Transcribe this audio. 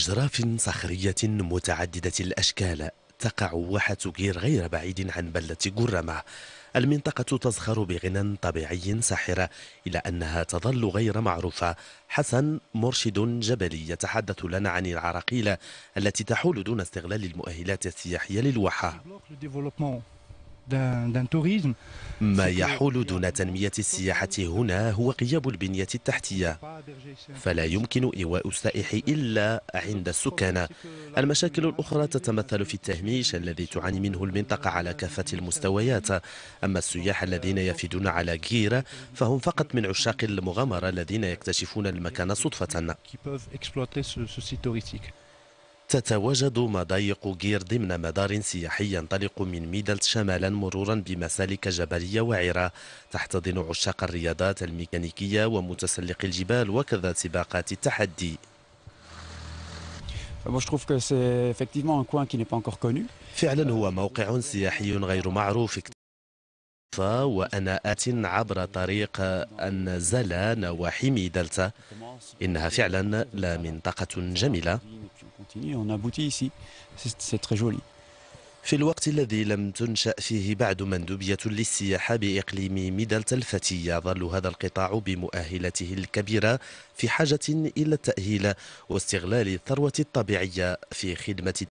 أجراف صخرية متعددة الأشكال تقع واحة غير بعيد عن بلدة جرمة. المنطقة تزخر بغنى طبيعي ساحر إلى أنها تظل غير معروفة. حسن مرشد جبلي يتحدث لنا عن العراقيل التي تحول دون استغلال المؤهلات السياحية للواحة. ما يحول دون تنمية السياحة هنا هو غياب البنية التحتية، فلا يمكن إيواء السائح إلا عند السكان. المشاكل الأخرى تتمثل في التهميش الذي تعاني منه المنطقة على كافة المستويات. أما السياح الذين يفدون على غير فهم فقط من عشاق المغامرة الذين يكتشفون المكان صدفة. تتواجد مضايق غير ضمن مدار سياحي ينطلق من ميدلت شمالا مرورا بمسالك جبلية وعرة تحتضن عشاق الرياضات الميكانيكية ومتسلق الجبال وكذا سباقات التحدي. Moi, je trouve que c'est effectivement un coin qui n'est pas encore connu. فعلا هو موقع سياحي غير معروف. وأنا آت عبر طريق النزلة نواحي ميدلت. إنها فعلا لمنطقة جميلة. On aboutit ici. C'est très joli. في الوقت الذي لم تنشأ فيه بعد مندوبية للسياحة بإقليم ميدلت الفتي، يظل هذا القطاع بمؤهلاته الكبيرة في حاجة إلى التأهيل واستغلال الثروة الطبيعية في خدمة